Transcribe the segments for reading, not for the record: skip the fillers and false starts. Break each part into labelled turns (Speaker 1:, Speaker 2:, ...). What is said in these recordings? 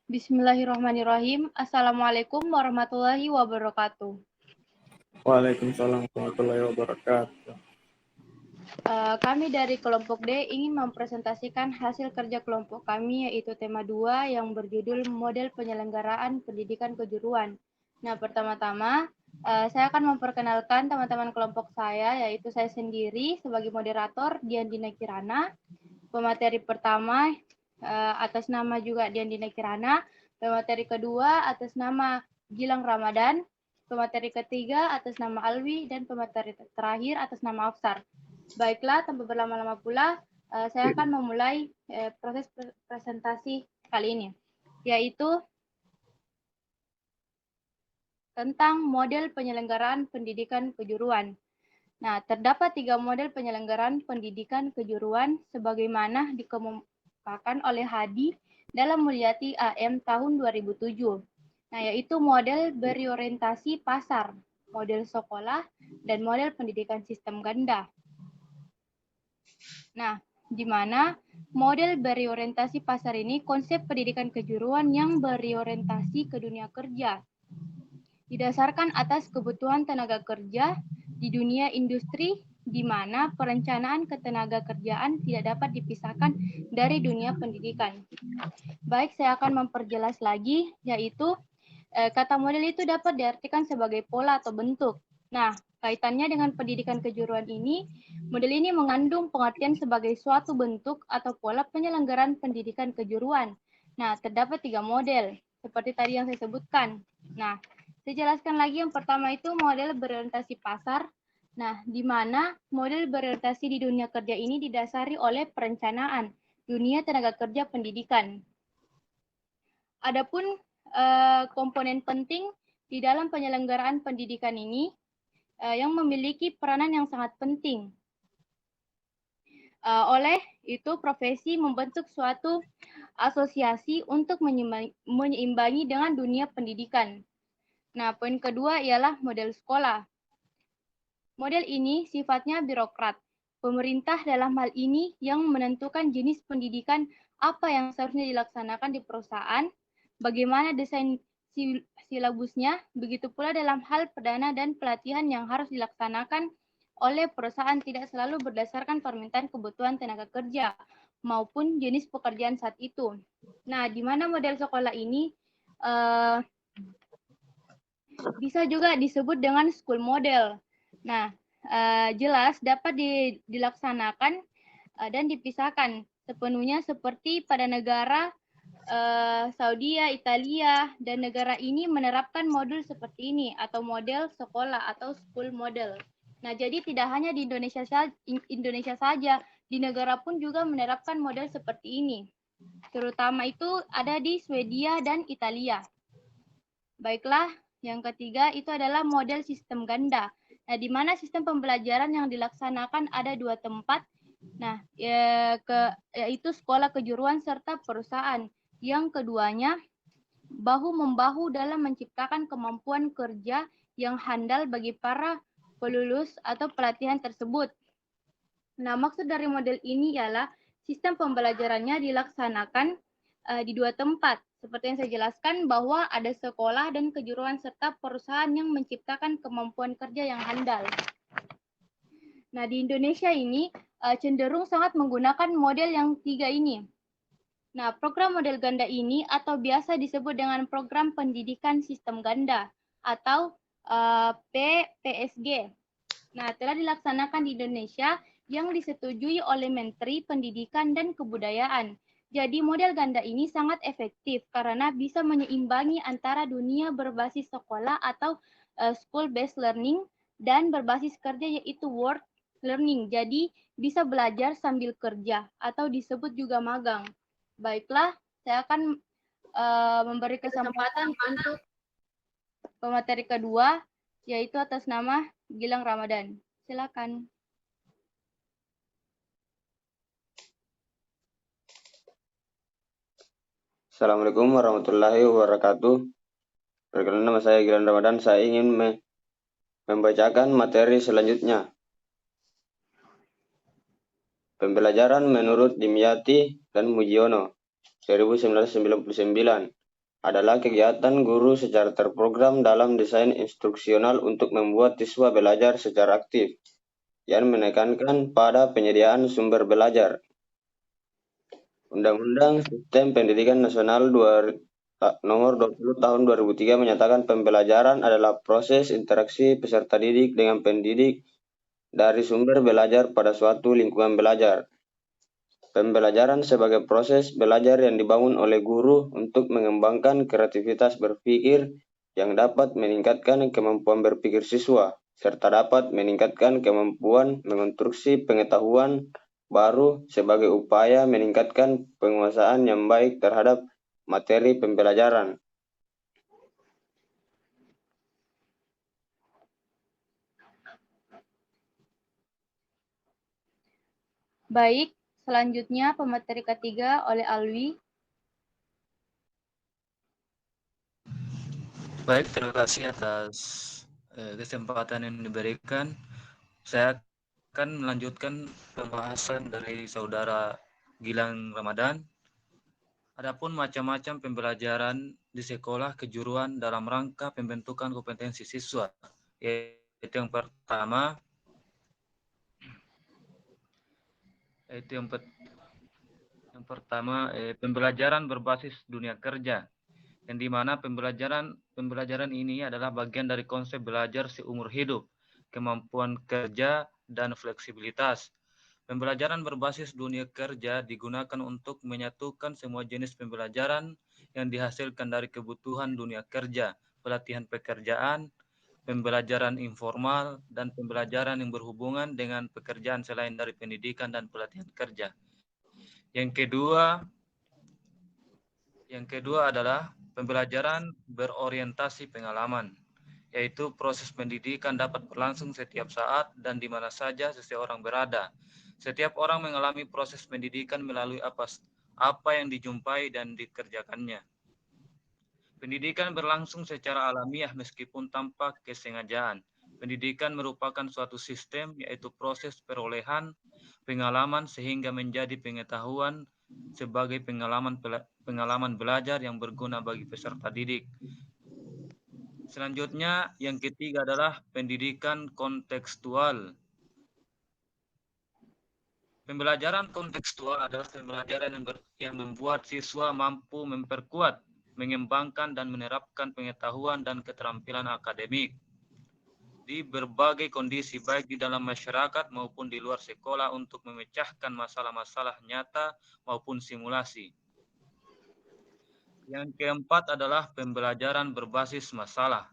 Speaker 1: Bismillahirrahmanirrahim. Assalamualaikum warahmatullahi wabarakatuh.
Speaker 2: Waalaikumsalam warahmatullahi wabarakatuh.
Speaker 1: Kami dari kelompok D ingin mempresentasikan hasil kerja kelompok kami, yaitu tema 2 yang berjudul Model Penyelenggaraan Pendidikan Kejuruan. Nah, pertama-tama saya akan memperkenalkan teman-teman kelompok saya, yaitu saya sendiri sebagai moderator, Diandina Kirana. Pemateri pertama atas nama juga Diandina Kirana. Pemateri kedua atas nama Gilang Ramadan. Pemateri ketiga atas nama Alwi, dan pemateri terakhir atas nama Afsar. Baiklah, tanpa berlama-lama pula, saya akan memulai proses presentasi kali ini, yaitu tentang model penyelenggaraan pendidikan kejuruan. Nah, terdapat 3 model penyelenggaraan pendidikan kejuruan sebagaimana dikemukakan oleh Hadi dalam Mulyati AM tahun 2007. Nah, yaitu model berorientasi pasar, model sekolah, dan model pendidikan sistem ganda. Nah, di mana model berorientasi pasar ini konsep pendidikan kejuruan yang berorientasi ke dunia kerja. Didasarkan atas kebutuhan tenaga kerja di dunia industri, di mana perencanaan ketenaga kerjaan tidak dapat dipisahkan dari dunia pendidikan. Baik, saya akan memperjelas lagi, yaitu kata model itu dapat diartikan sebagai pola atau bentuk. Nah, kaitannya dengan pendidikan kejuruan ini, model ini mengandung pengertian sebagai suatu bentuk atau pola penyelenggaraan pendidikan kejuruan. Nah, terdapat 3 model, seperti tadi yang saya sebutkan. Nah, saya jelaskan lagi, yang pertama itu model berorientasi pasar. Nah, di mana model berorientasi di dunia kerja ini didasari oleh perencanaan dunia tenaga kerja pendidikan. Adapun komponen penting di dalam penyelenggaraan pendidikan ini yang memiliki peranan yang sangat penting. Oleh itu, profesi membentuk suatu asosiasi untuk menyeimbangi dengan dunia pendidikan. Nah, poin kedua ialah model sekolah. Model ini sifatnya birokrat. Pemerintah dalam hal ini yang menentukan jenis pendidikan apa yang seharusnya dilaksanakan di perusahaan, bagaimana desain silabusnya, begitu pula dalam hal perdana dan pelatihan yang harus dilaksanakan oleh perusahaan tidak selalu berdasarkan permintaan kebutuhan tenaga kerja maupun jenis pekerjaan saat itu. Nah, di mana model sekolah ini bisa juga disebut dengan school model. Nah, jelas dapat dilaksanakan dan dipisahkan sepenuhnya seperti pada negara Saudi, Italia, dan negara ini menerapkan modul seperti ini atau model sekolah atau school model. Nah, jadi tidak hanya di Indonesia saja, di negara pun juga menerapkan model seperti ini. Terutama itu ada di Swedia dan Italia. Baiklah, yang ketiga itu adalah model sistem ganda. Nah, di mana sistem pembelajaran yang dilaksanakan ada 2 tempat. Nah, yaitu sekolah kejuruan serta perusahaan. Yang keduanya bahu-membahu dalam menciptakan kemampuan kerja yang handal bagi para pelulus atau pelatihan tersebut. Nah, maksud dari model ini ialah sistem pembelajarannya dilaksanakan di 2 tempat. Seperti yang saya jelaskan bahwa ada sekolah dan kejuruan serta perusahaan yang menciptakan kemampuan kerja yang handal. Nah, di Indonesia ini cenderung sangat menggunakan model yang 3 ini. Nah, program model ganda ini atau biasa disebut dengan program pendidikan sistem ganda atau PPSG. Nah, telah dilaksanakan di Indonesia yang disetujui oleh Menteri Pendidikan dan Kebudayaan. Jadi model ganda ini sangat efektif karena bisa menyeimbangi antara dunia berbasis sekolah atau school based learning dan berbasis kerja yaitu work learning. Jadi bisa belajar sambil kerja atau disebut juga magang. Baiklah, saya akan memberi kesempatan untuk pemateri kedua yaitu atas nama Gilang Ramadan. Silakan.
Speaker 3: Assalamualaikum warahmatullahi wabarakatuh. Perkenalkan, nama saya Gilang Ramadan. Saya ingin membacakan materi selanjutnya. Pembelajaran menurut Dimyati dan Mujiono 1999. adalah kegiatan guru secara terprogram dalam desain instruksional untuk membuat siswa belajar secara aktif, yang menekankan pada penyediaan sumber belajar. Undang-Undang Sistem Pendidikan Nasional Nomor 20 Tahun 2003 menyatakan pembelajaran adalah proses interaksi peserta didik dengan pendidik dari sumber belajar pada suatu lingkungan belajar. Pembelajaran sebagai proses belajar yang dibangun oleh guru untuk mengembangkan kreativitas berpikir yang dapat meningkatkan kemampuan berpikir siswa, serta dapat meningkatkan kemampuan mengonstruksi pengetahuan baru sebagai upaya meningkatkan penguasaan yang baik terhadap materi pembelajaran.
Speaker 1: Baik, selanjutnya pemateri ketiga oleh Alwi.
Speaker 4: Baik, terima kasih atas kesempatan yang diberikan. Saya akan melanjutkan pembahasan dari saudara Gilang Ramadan. Adapun macam-macam pembelajaran di sekolah kejuruan dalam rangka pembentukan kompetensi siswa, yaitu yang pertama pembelajaran berbasis dunia kerja, yang dimana pembelajaran ini adalah bagian dari konsep belajar seumur hidup, kemampuan kerja, dan fleksibilitas. Pembelajaran berbasis dunia kerja digunakan untuk menyatukan semua jenis pembelajaran yang dihasilkan dari kebutuhan dunia kerja, pelatihan pekerjaan, pembelajaran informal, dan pembelajaran yang berhubungan dengan pekerjaan selain dari pendidikan dan pelatihan kerja. Yang kedua adalah pembelajaran berorientasi pengalaman, yaitu proses pendidikan dapat berlangsung setiap saat dan di mana saja seseorang berada. Setiap orang mengalami proses pendidikan melalui apa yang dijumpai dan dikerjakannya. Pendidikan berlangsung secara alamiah meskipun tanpa kesengajaan. Pendidikan merupakan suatu sistem, yaitu proses perolehan pengalaman sehingga menjadi pengetahuan sebagai pengalaman belajar yang berguna bagi peserta didik. Selanjutnya, yang ketiga adalah pendidikan kontekstual. Pembelajaran kontekstual adalah pembelajaran yang membuat siswa mampu memperkuat, mengembangkan, dan menerapkan pengetahuan dan keterampilan akademik di berbagai kondisi, baik di dalam masyarakat maupun di luar sekolah, untuk memecahkan masalah-masalah nyata maupun simulasi. Yang keempat adalah pembelajaran berbasis masalah.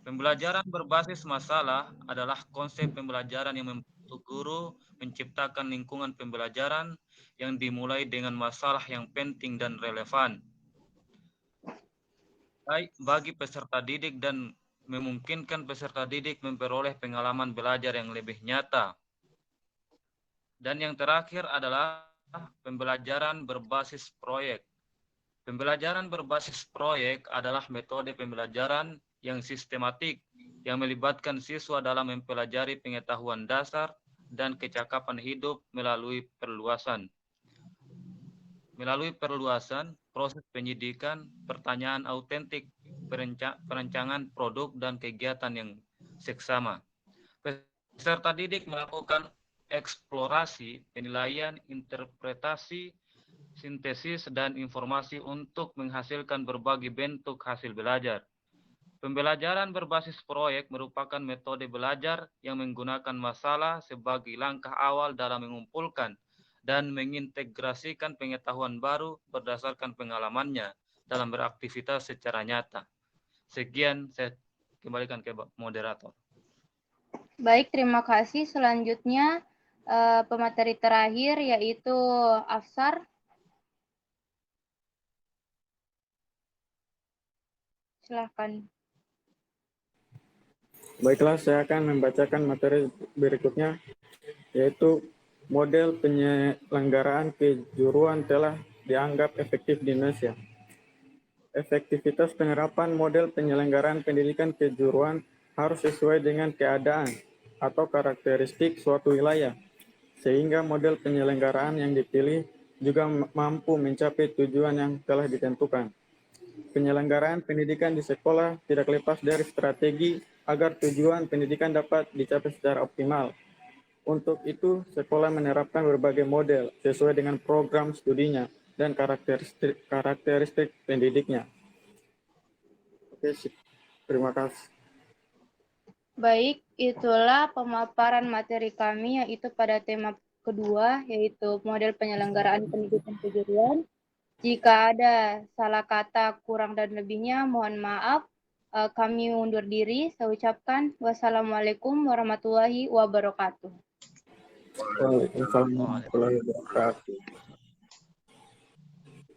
Speaker 4: Pembelajaran berbasis masalah adalah konsep pembelajaran yang membantu guru menciptakan lingkungan pembelajaran yang dimulai dengan masalah yang penting dan relevan, baik bagi peserta didik dan memungkinkan peserta didik memperoleh pengalaman belajar yang lebih nyata. Dan yang terakhir adalah pembelajaran berbasis proyek. Pembelajaran berbasis proyek adalah metode pembelajaran yang sistematik yang melibatkan siswa dalam mempelajari pengetahuan dasar dan kecakapan hidup melalui perluasan. Melalui perluasan, proses penyidikan, pertanyaan autentik, perancangan produk, dan kegiatan yang seksama. Peserta didik melakukan eksplorasi, penilaian, interpretasi, sintesis, dan informasi untuk menghasilkan berbagai bentuk hasil belajar. Pembelajaran berbasis proyek merupakan metode belajar yang menggunakan masalah sebagai langkah awal dalam mengumpulkan dan mengintegrasikan pengetahuan baru berdasarkan pengalamannya dalam beraktivitas secara nyata. Sekian, saya kembalikan ke moderator.
Speaker 1: Baik, terima kasih. Selanjutnya pemateri terakhir yaitu Afsar. Silakan.
Speaker 2: Baiklah, saya akan membacakan materi berikutnya, yaitu model penyelenggaraan kejuruan telah dianggap efektif di Indonesia. Efektivitas penerapan model penyelenggaraan pendidikan kejuruan harus sesuai dengan keadaan atau karakteristik suatu wilayah, sehingga model penyelenggaraan yang dipilih juga mampu mencapai tujuan yang telah ditentukan. Penyelenggaraan pendidikan di sekolah tidak lepas dari strategi agar tujuan pendidikan dapat dicapai secara optimal. Untuk itu, sekolah menerapkan berbagai model sesuai dengan program studinya dan karakteristik pendidiknya. Oke, terima kasih.
Speaker 1: Baik, itulah pemaparan materi kami yaitu pada tema kedua, yaitu model penyelenggaraan pendidikan kejuruan. Jika ada salah kata, kurang dan lebihnya, mohon maaf. Kami undur diri. Saya ucapkan wassalamualaikum warahmatullahi wabarakatuh.
Speaker 2: Waalaikumsalam warahmatullahi wabarakatuh.